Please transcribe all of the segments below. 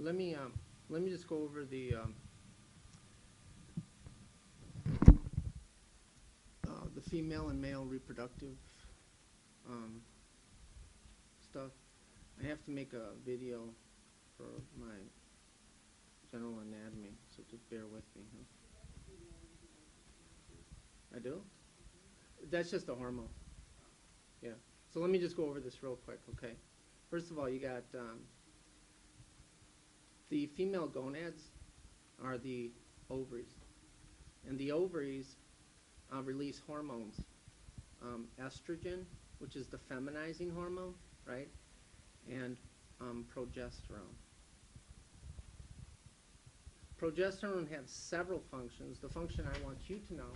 let me just go over the female and male reproductive stuff. I have to make a video for my general anatomy, so just bear with me. Huh? I do? That's just a hormone. Yeah. So let me just go over this real quick, okay? First of all, you got the female gonads are the ovaries. And the ovaries release hormones. Estrogen, which is the feminizing hormone, right? And progesterone. Progesterone has several functions. The function I want you to know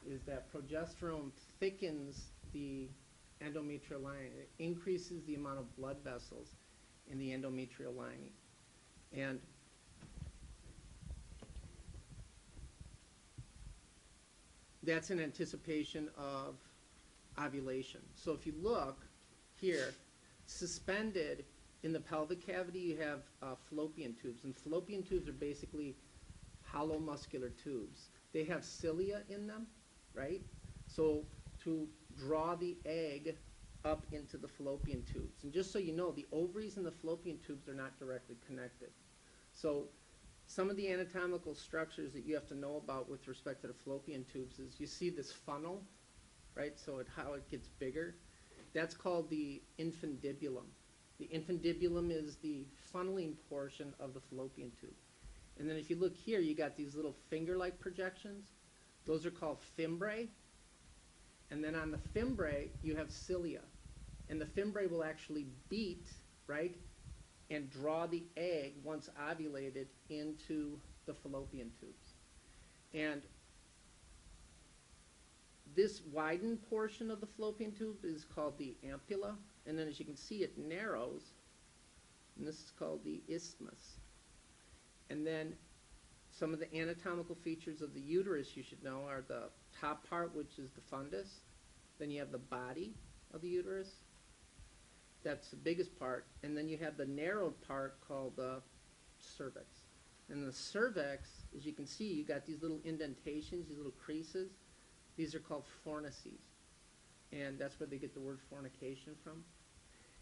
is that progesterone thickens the endometrial lining. It increases the amount of blood vessels in the endometrial lining. And that's in anticipation of ovulation. So if you look here, suspended in the pelvic cavity, you have fallopian tubes. And fallopian tubes are basically hollow muscular tubes. They have cilia in them, right? So to draw the egg up into the fallopian tubes. And just so you know, the ovaries and the fallopian tubes are not directly connected. So some of the anatomical structures that you have to know about with respect to the fallopian tubes is you see this funnel, right? So how it gets bigger. That's called the infundibulum. The infundibulum is the funneling portion of the fallopian tube. And then if you look here, you got these little finger-like projections. Those are called fimbrae. And then on the fimbrae, you have cilia. And the fimbrae will actually beat, right, and draw the egg, once ovulated, into the fallopian tubes. And this widened portion of the fallopian tube is called the ampulla. And then as you can see, it narrows, and this is called the isthmus. And then some of the anatomical features of the uterus you should know are the top part, which is the fundus. Then you have the body of the uterus. That's the biggest part. And then you have the narrowed part called the cervix. And the cervix, as you can see, you got these little indentations, these little creases. These are called fornices. And that's where they get the word fornication from.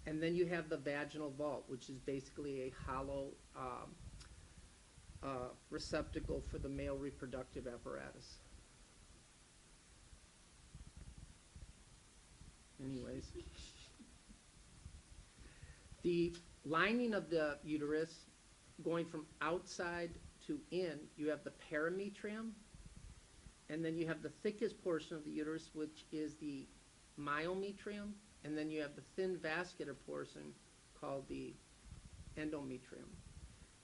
And then you have the vaginal vault, which is basically a hollow receptacle for the male reproductive apparatus. Anyways, the lining of the uterus, going from outside to in, you have the perimetrium, and then you have the thickest portion of the uterus, which is the myometrium, and then you have the thin vascular portion called the endometrium.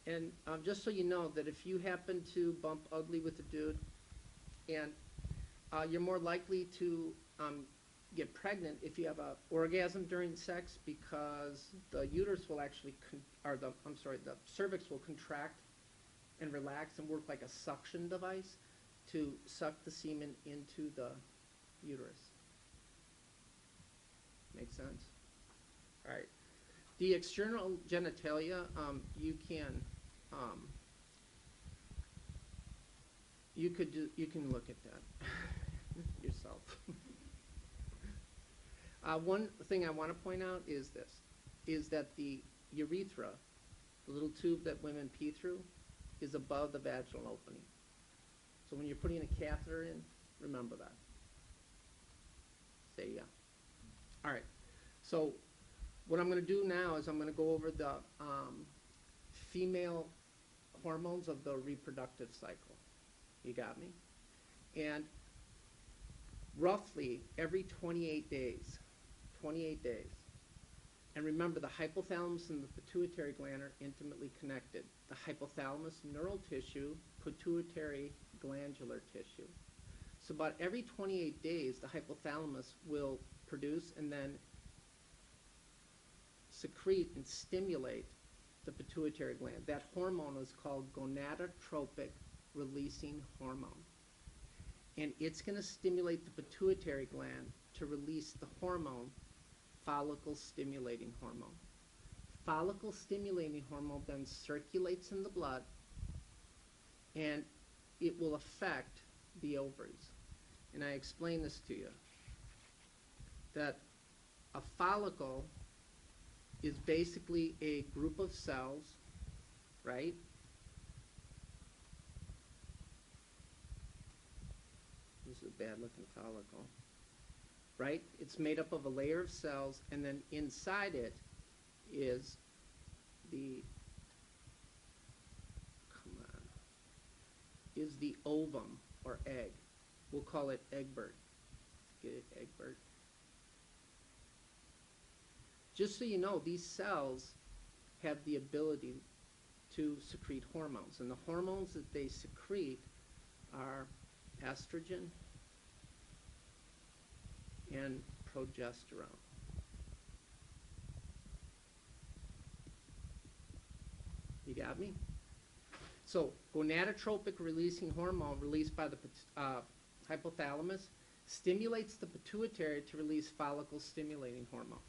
And just so you know that if you happen to bump ugly with a dude, and you're more likely to get pregnant if you have an orgasm during sex, because the uterus will actually, the cervix will contract and relax and work like a suction device to suck the semen into the uterus. Make sense? All right. The external genitalia, you can look at that yourself. One thing I want to point out is this, is that the urethra, the little tube that women pee through, is above the vaginal opening. So when you're putting a catheter in, remember that. Say yeah. All right. So what I'm going to do now is I'm going to go over the female hormones of the reproductive cycle. You got me? And roughly every 28 days, and remember, the hypothalamus and the pituitary gland are intimately connected. The hypothalamus, neural tissue, pituitary, glandular tissue. So about every 28 days, the hypothalamus will produce and then secrete and stimulate the pituitary gland. That hormone is called gonadotropic releasing hormone. And it's going to stimulate the pituitary gland to release the hormone, follicle stimulating hormone. follicle stimulating hormone then circulates in the blood, and it will affect the ovaries. And I explain this to you, that a follicle is basically a group of cells, right? This is a bad-looking follicle, right? It's made up of a layer of cells, and then inside it is the, is the ovum or egg. We'll call it Egbert. Get it, Egbert? Just so you know, these cells have the ability to secrete hormones, and the hormones that they secrete are estrogen and progesterone. You got me? So, gonadotropic releasing hormone released by the hypothalamus stimulates the pituitary to release follicle stimulating hormone.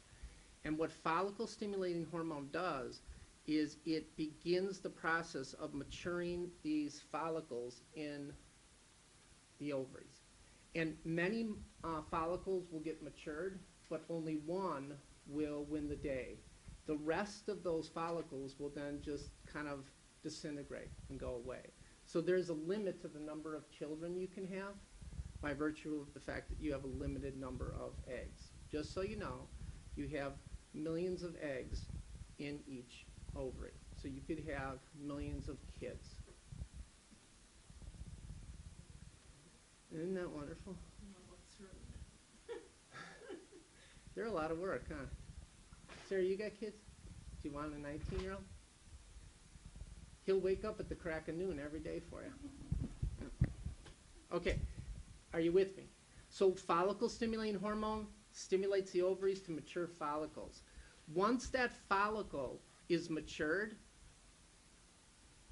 And what follicle stimulating hormone does is it begins the process of maturing these follicles in the ovaries. And many follicles will get matured, but only one will win the day. The rest of those follicles will then just kind of disintegrate and go away. So there's a limit to the number of children you can have by virtue of the fact that you have a limited number of eggs. Just so you know, you have millions of eggs in each ovary. So you could have millions of kids. Isn't that wonderful? They're a lot of work, huh? Sarah, you got kids? Do you want a 19-year-old? He'll wake up at the crack of noon every day for you. Okay, are you with me? So follicle stimulating hormone stimulates the ovaries to mature follicles. Once that follicle is matured,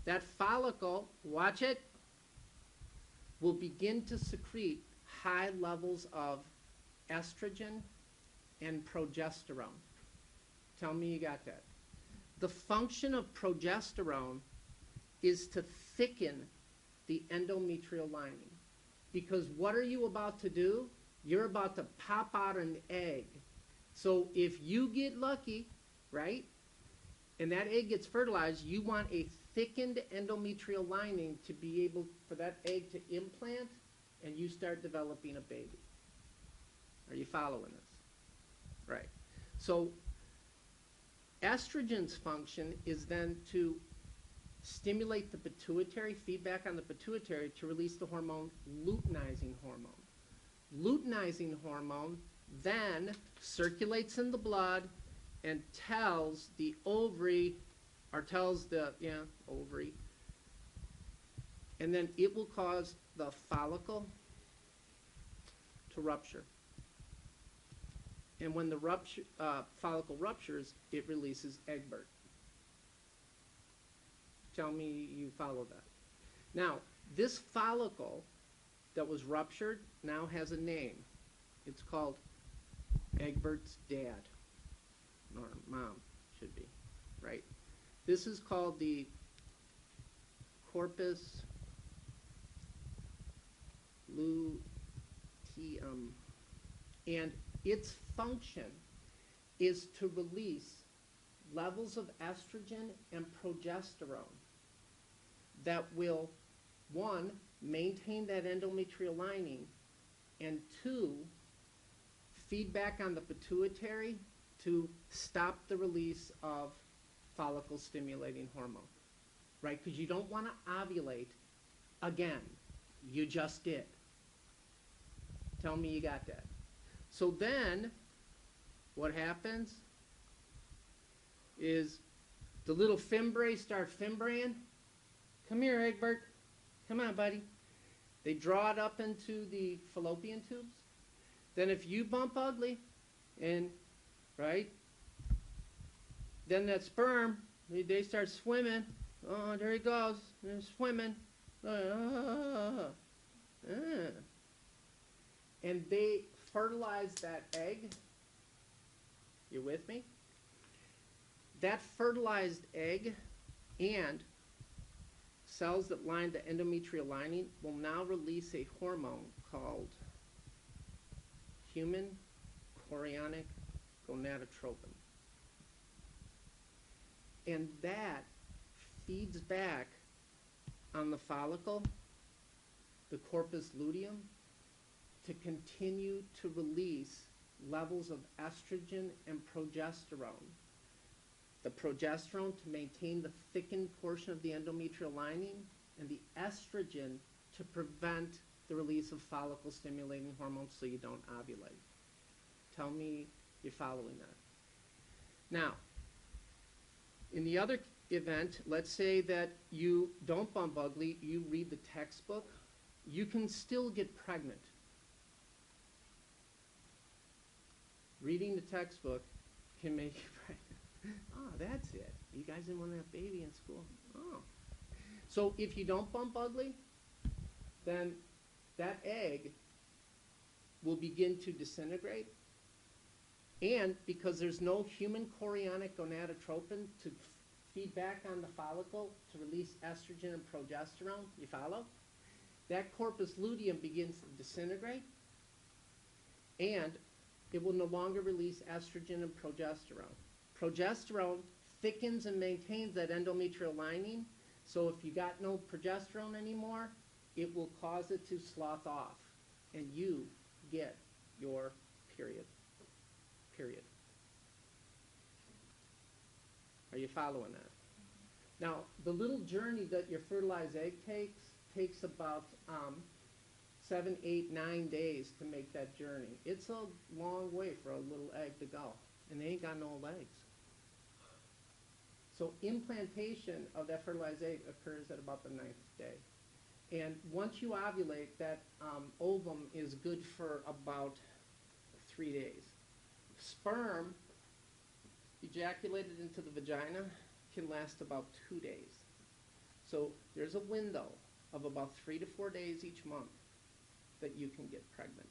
that follicle, watch it, will begin to secrete high levels of estrogen and progesterone. Tell me you got that. The function of progesterone is to thicken the endometrial lining. Because what are you about to do? You're about to pop out an egg. So if you get lucky, right, and that egg gets fertilized, you want a thickened endometrial lining to be able for that egg to implant and you start developing a baby. Are you following this? Right. So estrogen's function is then to stimulate the pituitary, feedback on the pituitary to release the hormone luteinizing hormone. Luteinizing hormone then circulates in the blood and tells the ovary, or tells the, ovary, and then it will cause the follicle to rupture. And when the follicle ruptures, it releases Egbert. Tell me you follow that. Now, this follicle that was ruptured now has a name. It's called Egbert's dad, or mom, should be, right? This is called the corpus luteum, and its function is to release levels of estrogen and progesterone that will, one, maintain that endometrial lining, and two, feedback on the pituitary to stop the release of follicle stimulating hormone, right? Because you don't want to ovulate again. You just did. Tell me you got that. So then, what happens is the little fimbriae start fimbriaing. Come here, Egbert. Come on, buddy. They draw it up into the fallopian tubes. Then if you bump ugly, and, right, then that sperm, they start swimming. Oh, there he goes. They're swimming. And they fertilize that egg. You with me? that fertilized egg and cells that line the endometrial lining will now release a hormone called human chorionic gonadotropin. And that feeds back on the follicle, the corpus luteum, to continue to release levels of estrogen and progesterone. The progesterone to maintain the thickened portion of the endometrial lining, and the estrogen to prevent the release of follicle-stimulating hormones so you don't ovulate. Tell me you're following that. Now, in the other event, let's say that you don't bump ugly, you read the textbook, you can still get pregnant. Reading the textbook can make you pregnant. Oh, that's it. You guys didn't want to have a baby in school. Oh. So if you don't bump ugly, then that egg will begin to disintegrate. And because there's no human chorionic gonadotropin to feed back on the follicle to release estrogen and progesterone, you follow? That corpus luteum begins to disintegrate, and it will no longer release estrogen and progesterone. Progesterone thickens and maintains that endometrial lining, so if you got no progesterone anymore, it will cause it to slough off, and you get your period. Period. Are you following that? Now, the little journey that your fertilized egg takes about 7, 8, 9 days to make that journey. It's a long way for a little egg to go, and they ain't got no legs. So implantation of that fertilized egg occurs at about the 9th day. And once you ovulate, that ovum is good for about 3 days. Sperm ejaculated into the vagina can last about 2 days. So there's a window of about 3 to 4 days each month that you can get pregnant.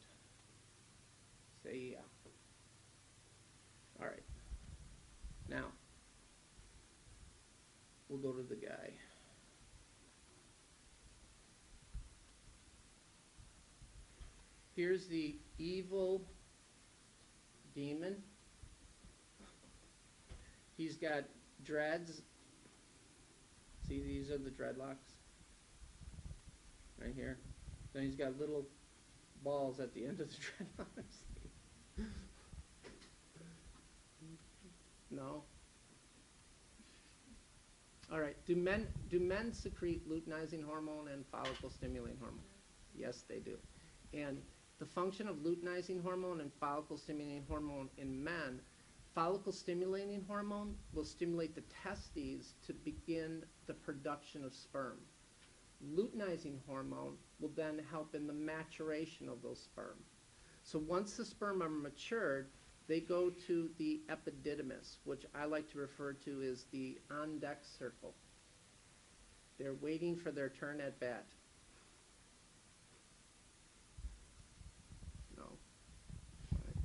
Say yeah. All right. Now, we'll go to the guy. Here's the evil demon. He's got dreads. See, these are the dreadlocks right here. Then he's got little balls at the end of the dreadlocks. No? All right. Do men secrete luteinizing hormone and follicle stimulating hormone? Yes, they do. And the function of luteinizing hormone and follicle stimulating hormone in men, follicle stimulating hormone will stimulate the testes to begin the production of sperm. Luteinizing hormone will then help in the maturation of those sperm. So once the sperm are matured, they go to the epididymis, which I like to refer to as the on-deck circle. They're waiting for their turn at bat. No. Right.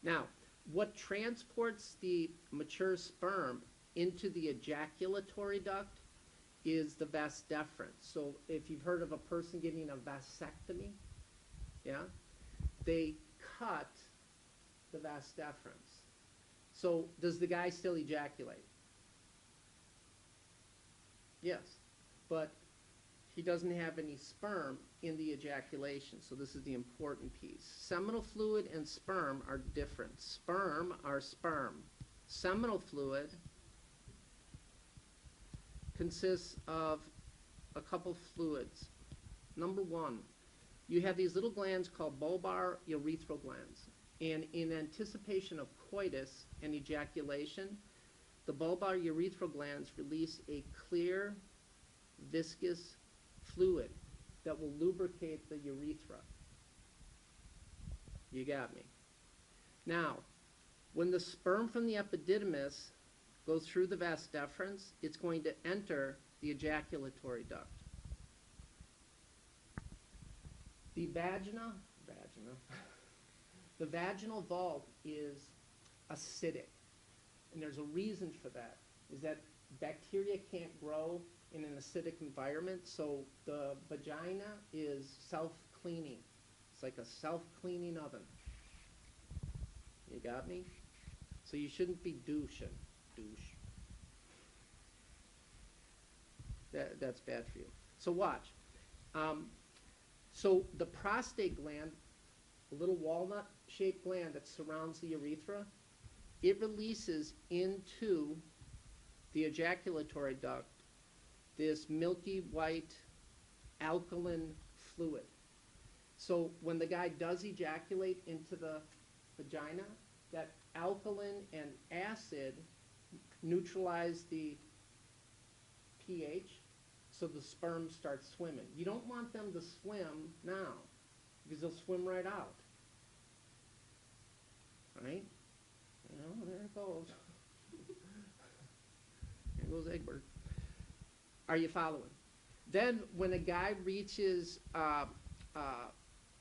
Now, what transports the mature sperm into the ejaculatory duct is the vas deferens. So if you've heard of a person getting a vasectomy, yeah, they cut the vas deferens. So does the guy still ejaculate? Yes, but he doesn't have any sperm in the ejaculation. So this is the important piece. Seminal fluid and sperm are different. Sperm are sperm. Seminal fluid consists of a couple fluids. Number one, you have these little glands called bulbar urethral glands. And in anticipation of coitus and ejaculation, the bulbar urethral glands release a clear, viscous fluid that will lubricate the urethra. You got me. Now, when the sperm from the epididymis goes through the vas deferens, it's going to enter the ejaculatory duct. The the vaginal vault is acidic. And there's a reason for that, is that bacteria can't grow in an acidic environment, so the vagina is self-cleaning. It's like a self-cleaning oven. You got me? So you shouldn't be douching. Douche. That's bad for you. So watch. So the prostate gland, a little walnut-shaped gland that surrounds the urethra, it releases into the ejaculatory duct this milky white alkaline fluid. So when the guy does ejaculate into the vagina, that alkaline and acid neutralize the pH, so the sperm starts swimming. You don't want them to swim now, because they'll swim right out. Right? Oh, there it goes. There goes Egbert. Are you following? Then when a guy reaches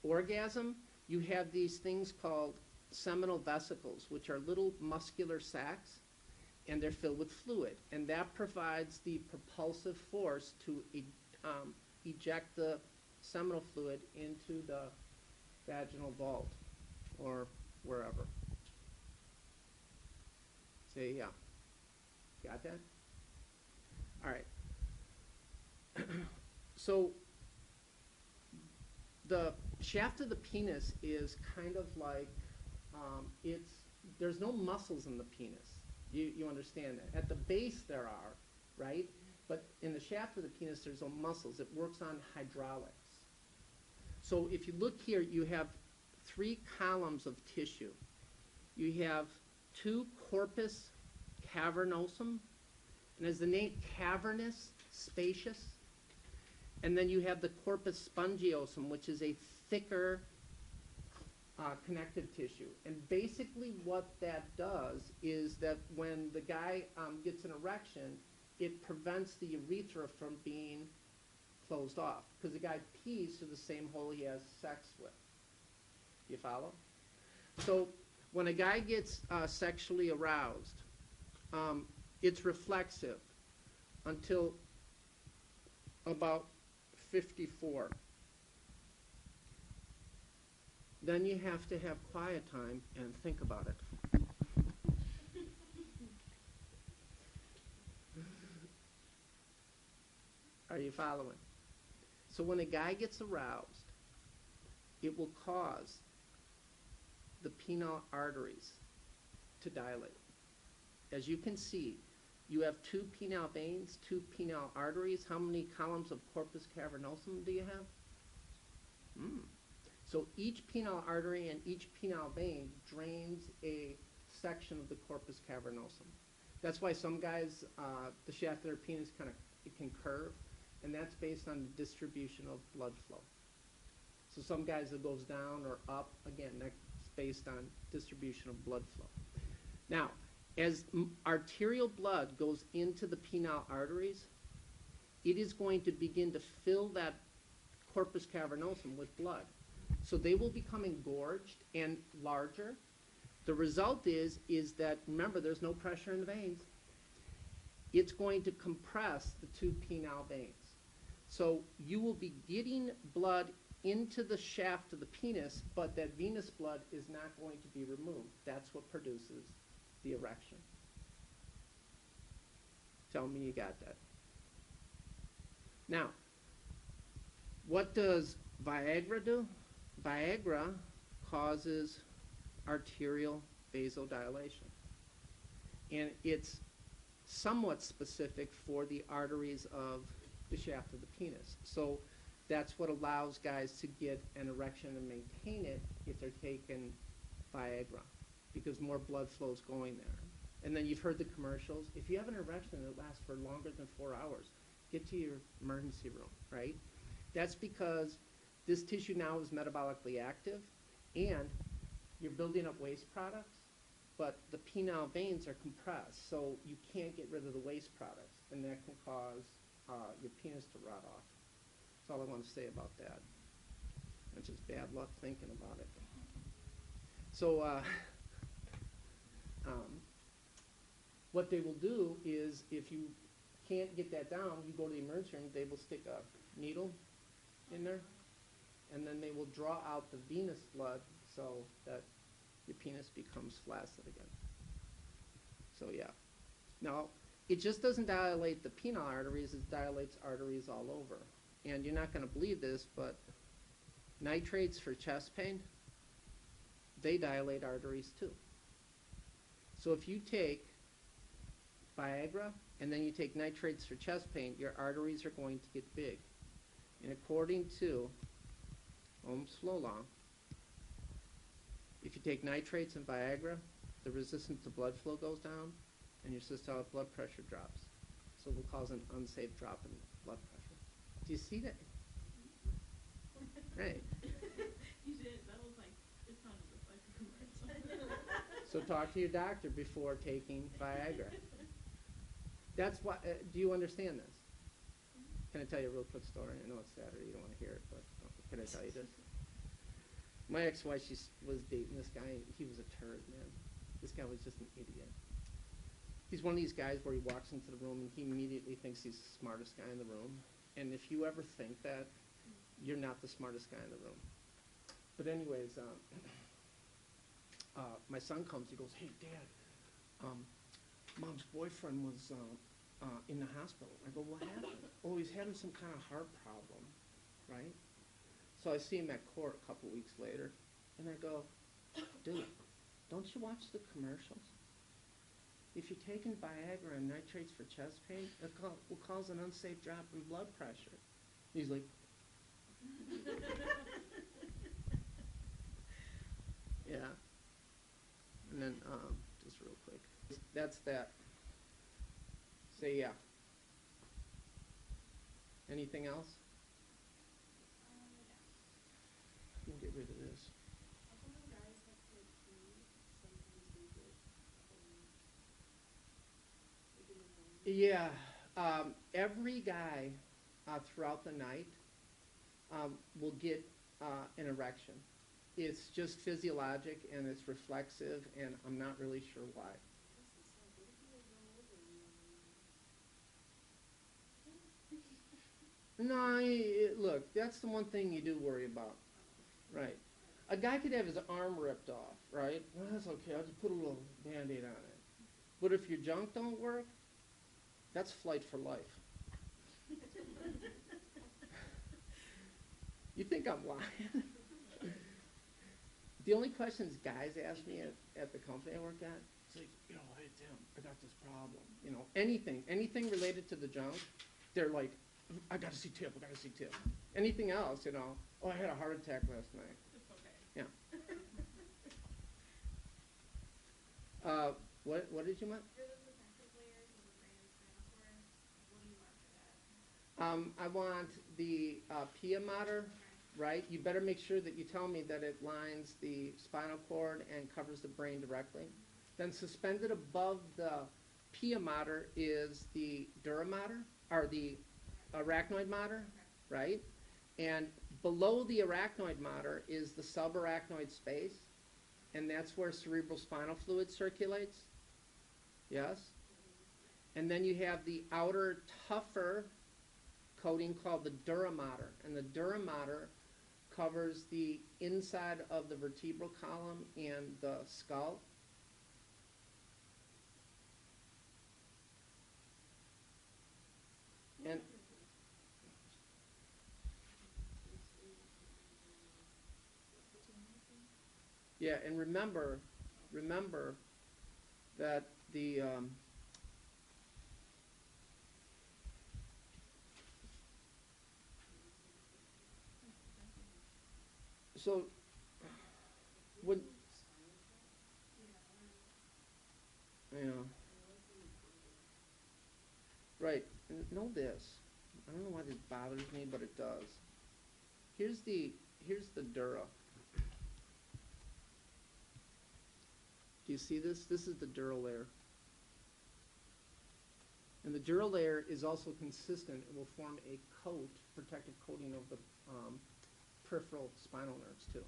orgasm, you have these things called seminal vesicles, which are little muscular sacs, and they're filled with fluid. And that provides the propulsive force to eject the seminal fluid into the vaginal vault or wherever. Say, yeah. Got that? All right. So the shaft of the penis is kind of like, there's no muscles in the penis. You understand that. At the base there are, right? But in the shaft of the penis there's no muscles. It works on hydraulics. So if you look here, you have 3 columns of tissue. You have 2 corpus cavernosum, and as the name cavernous, spacious. And then you have the corpus spongiosum, which is a thicker connective tissue. And basically what that does is that when the guy gets an erection, it prevents the urethra from being closed off, because the guy pees through the same hole he has sex with. You follow? So when a guy gets sexually aroused, it's reflexive until about 54. Then you have to have quiet time and think about it. Are you following? So when a guy gets aroused, it will cause the penile arteries to dilate. As you can see, you have 2 penile veins, 2 penile arteries. How many columns of corpus cavernosum do you have? So each penile artery and each penile vein drains a section of the corpus cavernosum. That's why some guys, the shaft of their penis it can curve, and that's based on the distribution of blood flow. So some guys it goes down or up, again, that's based on distribution of blood flow. Now, as arterial blood goes into the penile arteries, it is going to begin to fill that corpus cavernosum with blood. So they will become engorged and larger. The result is that, remember, there's no pressure in the veins. It's going to compress the 2 penile veins. So you will be getting blood into the shaft of the penis, but that venous blood is not going to be removed. That's what produces the erection. Tell me you got that. Now, what does Viagra do? Viagra causes arterial vasodilation. And it's somewhat specific for the arteries of the shaft of the penis. So that's what allows guys to get an erection and maintain it if they're taking Viagra, because more blood flow is going there. And then you've heard the commercials. If you have an erection that lasts for longer than 4 hours, get to your emergency room, right? That's because this tissue now is metabolically active, and you're building up waste products, but the penile veins are compressed, so you can't get rid of the waste products, and that can cause your penis to rot off. That's all I want to say about that. That's just bad luck thinking about it. So What they will do is, if you can't get that down, you go to the emergency room, they will stick a needle in there, and then they will draw out the venous blood so that your penis becomes flaccid again. So yeah. Now, it just doesn't dilate the penile arteries, it dilates arteries all over. And you're not going to believe this, but nitrates for chest pain, they dilate arteries too. So if you take Viagra and then you take nitrates for chest pain, your arteries are going to get big. And according to Ohm's law, if you take nitrates and Viagra, the resistance to blood flow goes down and your systolic blood pressure drops. So it will cause an unsafe drop in blood pressure. Do you see that? Right. You did. That was like, it sounded just like a commercial. So talk to your doctor before taking Viagra. That's why, do you understand this? Can I tell you a real quick story? I know it's Saturday, you don't want to hear it, but can I tell you this? My ex-wife, she was dating this guy. He was a turd, man. This guy was just an idiot. He's one of these guys where he walks into the room and he immediately thinks he's the smartest guy in the room. And if you ever think that, you're not the smartest guy in the room. But anyways, my son comes, he goes, "Hey, Dad, Mom's boyfriend was in the hospital." I go, "What happened?" "Oh, he's having some kind of heart problem," right? So I see him at court a couple weeks later, and I go, "Dude, don't you watch the commercials? If you're taking Viagra and nitrates for chest pain, it will cause an unsafe drop in blood pressure." He's like, yeah. And then, just real quick, that's that. Say yeah. Anything else? You can get rid of this. Yeah, every guy throughout the night will get an erection. It's just physiologic and it's reflexive, and I'm not really sure why. No, look, that's the one thing you do worry about, right? A guy could have his arm ripped off, right? Well, that's okay, I'll just put a little Band-Aid on it. But if your junk don't work, that's flight for life. You think I'm lying? The only questions guys ask me at the company I work at, it's like, "Hey Tim, I got this problem." Anything related to the junk, they're like, "I gotta see Tip, I gotta see Tip." Anything else, "Oh, I had a heart attack last night." It's okay. Yeah. What did you want? For the protective layers of the brain and spinal cord, what do you want for that? I want the Pia Mater, right? You better make sure that you tell me that it lines the spinal cord and covers the brain directly. Then suspended above the Pia Mater is the Dura Mater, or the Arachnoid Mater, right? And below the Arachnoid Mater is the subarachnoid space, and that's where cerebrospinal fluid circulates. Yes? And then you have the outer, tougher coating called the Dura Mater, and the Dura Mater covers the inside of the vertebral column and the skull. And yeah, and remember that the so when right, know this. I don't know why this bothers me, but it does. Here's the dura. Do you see this? This is the dural layer. And the dural layer is also consistent. It will form a coat, protective coating of the peripheral spinal nerves too.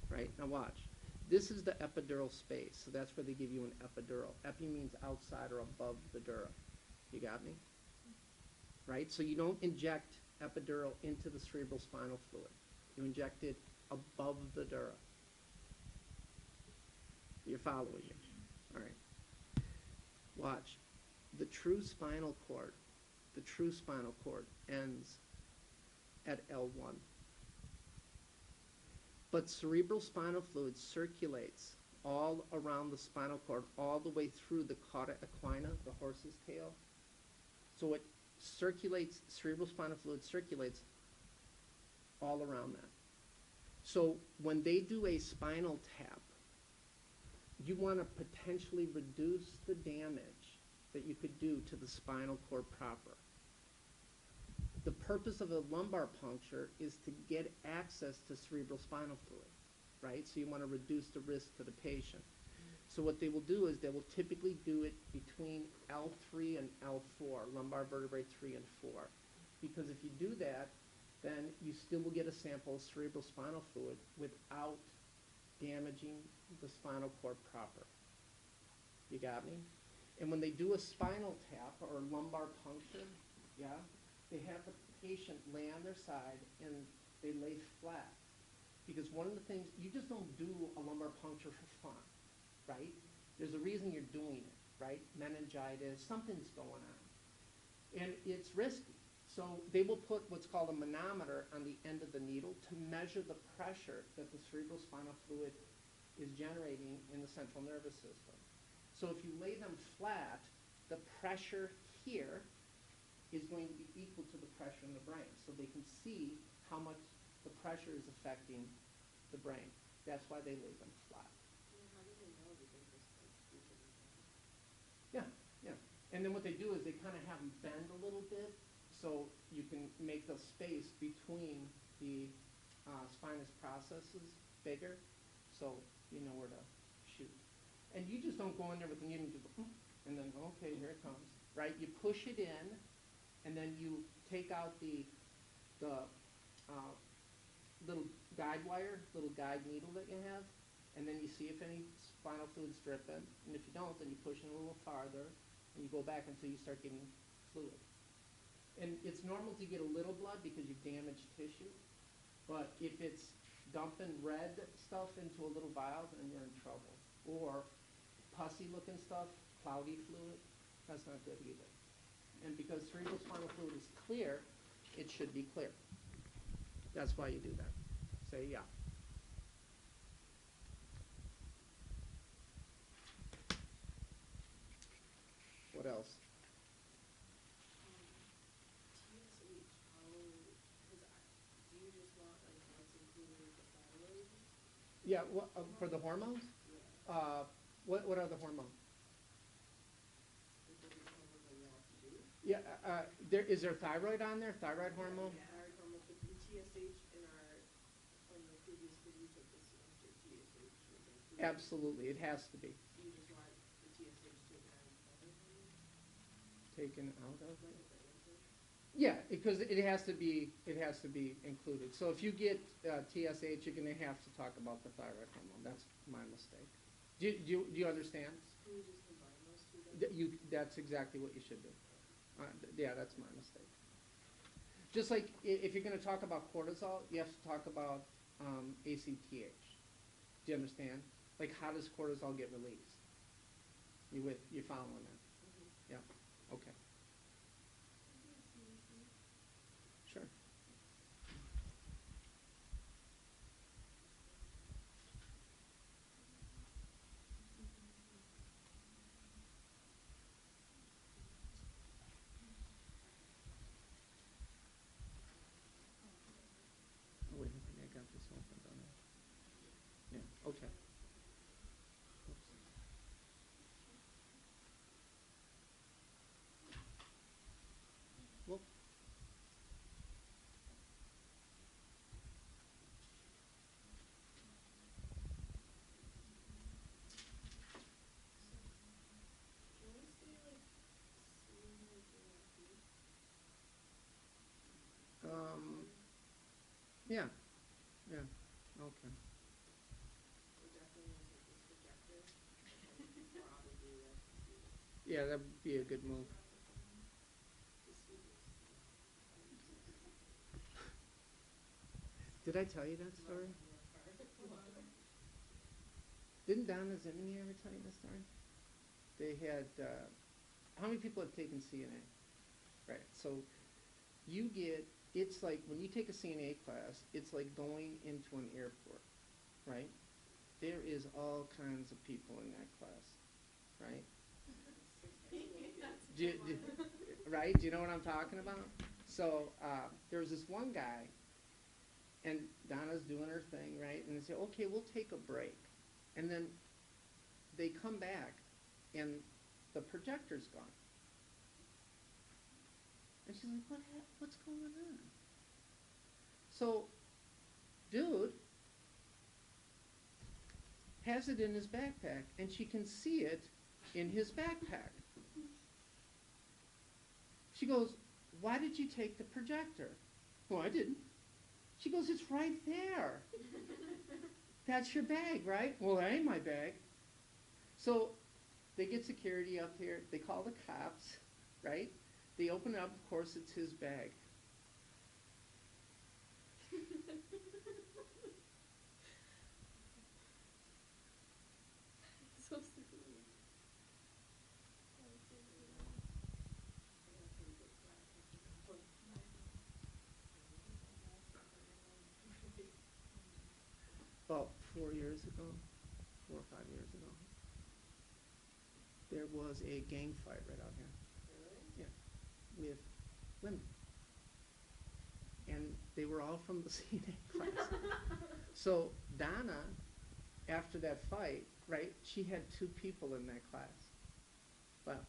Right? Now watch. This is the epidural space, so that's where they give you an epidural. Epi means outside or above the dura. You got me? Right? So you don't inject epidural into the cerebral spinal fluid. You inject it above the dura. You're following me? All right. Watch. The true spinal cord ends at L1. But cerebral spinal fluid circulates all around the spinal cord, all the way through the cauda equina, the horse's tail. So it circulates, cerebral spinal fluid circulates all around that. So when they do a spinal tap, you want to potentially reduce the damage that you could do to the spinal cord proper. The purpose of a lumbar puncture is to get access to cerebral spinal fluid, right? So you want to reduce the risk to the patient. So what they will do is they will typically do it between L3 and L4, lumbar vertebrae 3 and 4. Because if you do that, then you still will get a sample of cerebral spinal fluid without damaging the spinal cord proper. You got me? And when they do a spinal tap or lumbar puncture, yeah, they have the patient lay on their side and they lay flat. Because one of the things, you just don't do a lumbar puncture for fun, right? There's a reason you're doing it, right? Meningitis, something's going on. And it's risky. So they will put what's called a manometer on the end of the needle to measure the pressure that the cerebral spinal fluid is generating in the central nervous system. So if you lay them flat, the pressure here is going to be equal to the pressure in the brain. So they can see how much the pressure is affecting the brain. That's why they lay them flat. How do they know that they're just like usually? Yeah, yeah. And then what they do is they kind of have them bend a little bit so you can make the space between the spinous processes bigger so you know where to shoot. And you just don't go in there with the needle and just go, and then, okay, here it comes, right? You push it in, and then you take out the little guide wire, little guide needle that you have, and then you see if any spinal fluid's dripping. And if you don't, then you push it a little farther, and you go back until you start getting fluid. And it's normal to get a little blood because you've damaged tissue, but if it's dumping red stuff into a little vial, then you're in trouble. Or pussy-looking stuff, cloudy fluid, that's not good either. And because cerebral spinal fluid is clear, it should be clear. That's why you do that. Say yeah. What else? TSH, how, because do you just want like what's included with the thyroid? Yeah, for the hormones? Yeah. What are the hormones? Like what is the hormone that we all do? Yeah, is there thyroid on there? Thyroid hormone? Yeah, thyroid hormone, but the TSH in our, on the previous quiz you took this semester, TSH was included. Absolutely, it has to be. You just want the TSH taken out of other hormones? Taken out of? Like with the answer? Yeah, because it has to be included. So if you get TSH, you're going to have to talk about the thyroid hormone. That's my mistake. Do you understand? Can we just combine those two then? That's exactly what you should do. Yeah, that's my mistake. Just like if you're going to talk about cortisol, you have to talk about ACTH. Do you understand? Like, how does cortisol get released? You following that? Mm-hmm. Yeah. Okay. Sure. Oh, wait, I think I got this open, don't I? Yeah, okay. Oops. Well, Can we say like seminal Vesicles? yeah, yeah, okay. Or definitely Yeah, that would be a good move. Did I tell you that story? Didn't Donna Zinnemere ever tell you that story? They had, how many people have taken CNA? Right, so you get, it's like, when you take a CNA class, it's like going into an airport, right? There is all kinds of people in that class, right? Right, do you know what I'm talking about? So, there was this one guy, and Donna's doing her thing, right? And they say, okay, we'll take a break. And then they come back, and the projector's gone. And she's like, what's going on? So, dude has it in his backpack, and she can see it in his backpack. She goes, why did you take the projector? Well, I didn't. She goes, it's right there. That's your bag, right? Well, that ain't my bag. So they get security up here. They call the cops, right? They open it up. Of course, it's his bag. So silly. About 4 years ago, 4 or 5 years ago, there was a gang fight right out here. Really? Yeah, with women. And they were all from the CNA class. So Donna, after that fight, right, she had 2 people in that class. Well,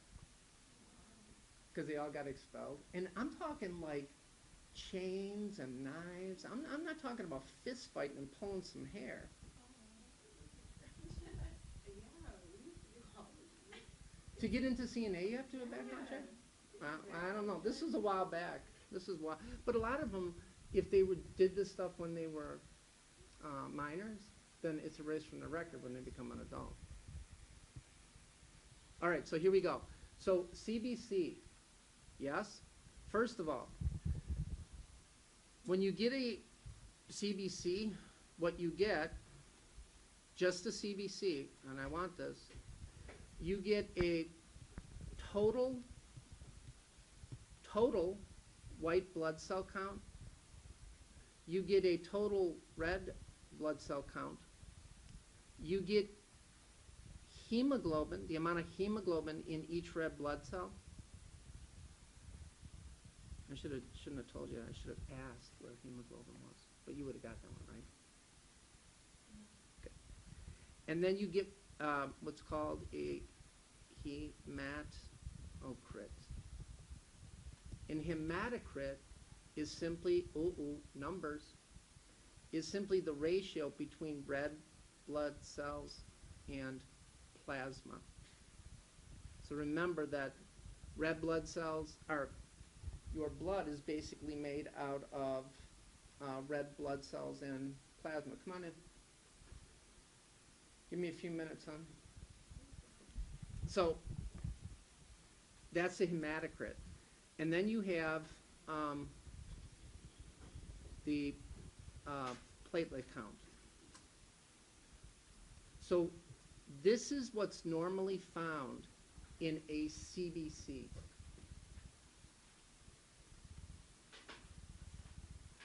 because they all got expelled. And I'm talking like chains and knives. I'm not talking about fist fighting and pulling some hair. Yeah, we used to do all this. To get into CNA, you have to do a background check? I don't know. This was a while back. But a lot of them, if they did this stuff when they were minors, then it's erased from the record when they become an adult. All right, so here we go. So CBC, yes? First of all, when you get a CBC, what you get, just a CBC, and I want this, you get a total white blood cell count. You get a total red blood cell count. You get hemoglobin, the amount of hemoglobin in each red blood cell. I shouldn't have told you. I should have asked where hemoglobin was, but you would have got that one, right? Okay. And then you get what's called a hematocrit. And hematocrit is simply, numbers, is simply the ratio between red blood cells and plasma. So remember that red blood cells are, your blood is basically made out of red blood cells and plasma. Come on in. Give me a few minutes, hon. So that's the hematocrit. And then you have the platelet count. So this is what's normally found in a CBC.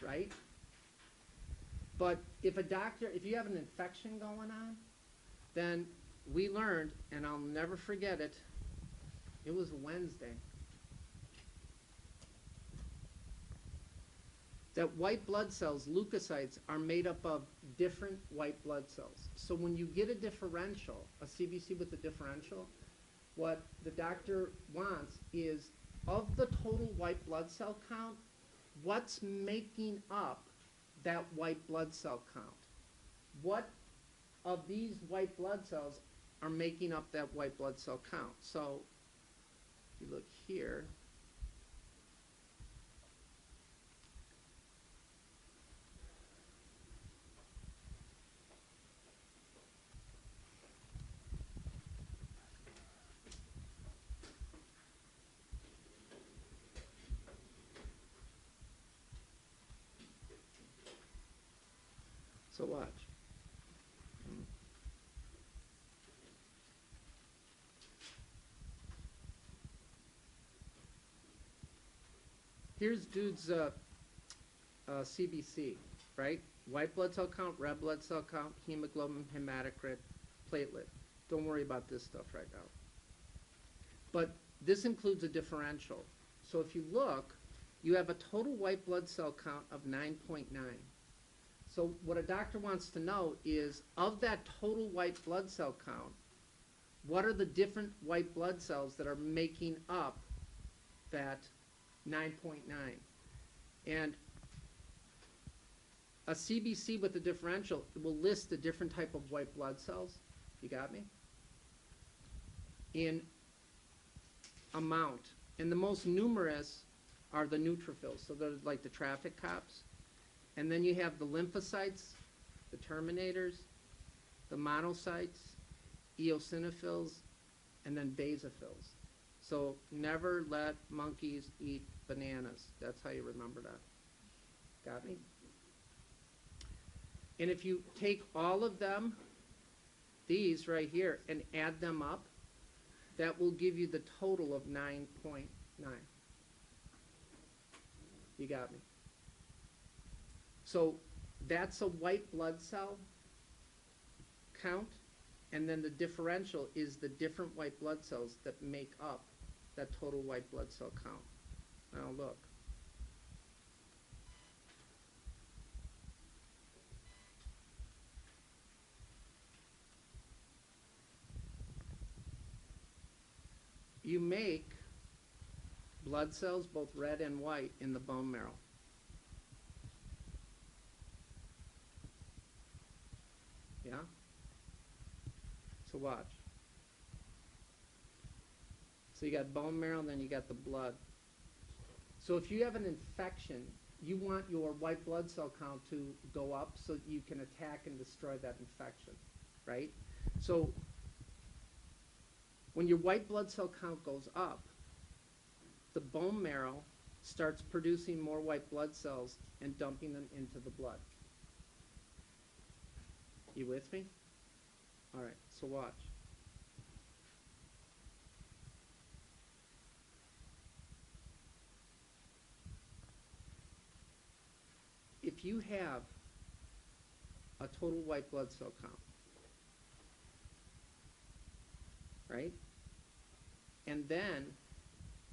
Right? But if you have an infection going on, then we learned, and I'll never forget it, it was Wednesday, that white blood cells, leukocytes, are made up of different white blood cells. So when you get a differential, a CBC with a differential, what the doctor wants is, of the total white blood cell count, what's making up that white blood cell count? What of these white blood cells are making up that white blood cell count? So if you look here, So watch. Here's dude's CBC, right? White blood cell count, red blood cell count, hemoglobin, hematocrit, platelet. Don't worry about this stuff right now. But this includes a differential. So if you look, you have a total white blood cell count of 9.9. So what a doctor wants to know is, of that total white blood cell count, what are the different white blood cells that are making up that 9.9? And a CBC with a differential will list a different type of white blood cells. You got me? In amount. And the most numerous are the neutrophils. So they're like the traffic cops. And then you have the lymphocytes, the terminators, the monocytes, eosinophils, and then basophils. So never let monkeys eat bananas. That's how you remember that. Got me? And if you take all of them, these right here, and add them up, that will give you the total of 9.9. You got me? So that's a white blood cell count, and then the differential is the different white blood cells that make up that total white blood cell count. Now look. You make blood cells, both red and white, in the bone marrow. Yeah? So watch. So you got bone marrow, and then you got the blood. So if you have an infection, you want your white blood cell count to go up so you can attack and destroy that infection, right? So when your white blood cell count goes up, the bone marrow starts producing more white blood cells and dumping them into the blood. You with me? All right, so watch. If you have a total white blood cell count, right? And then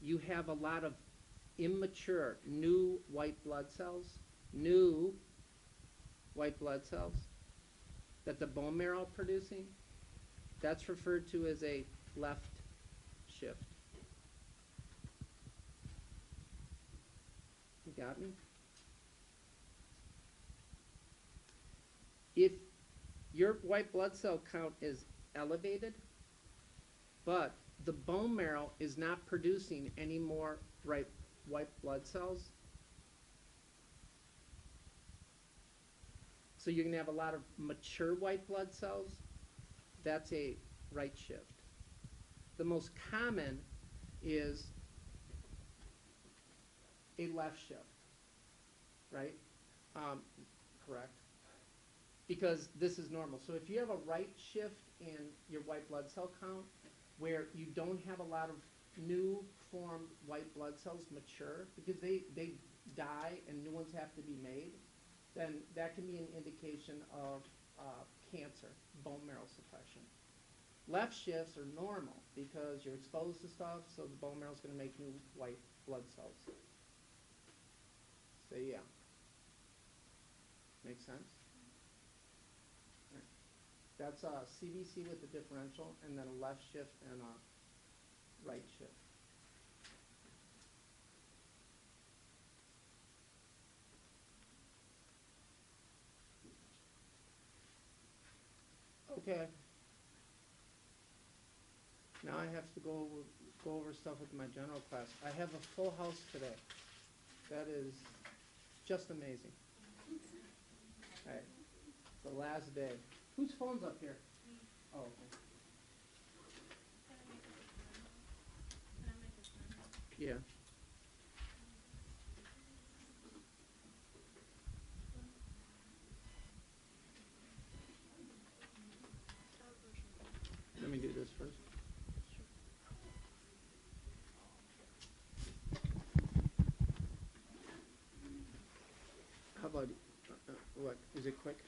you have a lot of immature, new white blood cells that the bone marrow producing, that's referred to as a left shift. You got me? If your white blood cell count is elevated, but the bone marrow is not producing any more white blood cells, so you're going to have a lot of mature white blood cells, that's a right shift. The most common is a left shift, right? Correct. Because this is normal. So if you have a right shift in your white blood cell count, where you don't have a lot of new formed white blood cells mature, because they die and new ones have to be made, then that can be an indication of cancer, bone marrow suppression. Left shifts are normal because you're exposed to stuff, so the bone marrow is going to make new white blood cells. So yeah. Make sense? Right. That's a CBC with a differential, and then a left shift and a right shift. Okay. Now I have to go over stuff with my general class. I have a full house today. That is just amazing. All right. The last day. Whose phone's up here? Oh, okay. Yeah. Is it quick?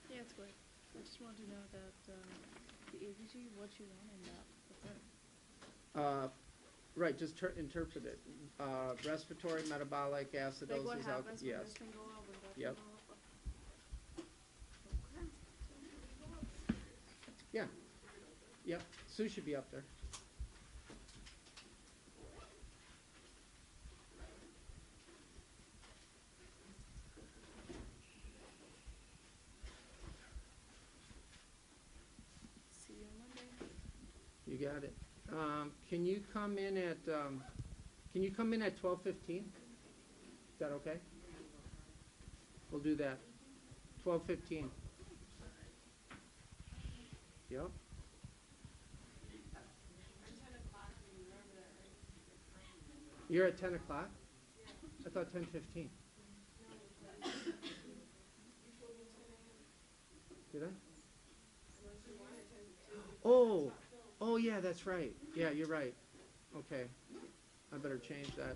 Yeah, it's good. I just want to know that the ABG, what you want in that. That's it. Right, just interpret it. Respiratory, metabolic, acidosis. Like what happens when yes. this thing go up, when that Yep. thing go up? Okay. Yeah. Yep. Sue should be up there. See you on Monday. You got it. Can you come in at 12:15? Is that okay? We'll do that. 12:15. Yep. You're at 10 o'clock? I thought 10:15. Did I? Oh, yeah, that's right. Yeah, you're right. Okay. I better change that.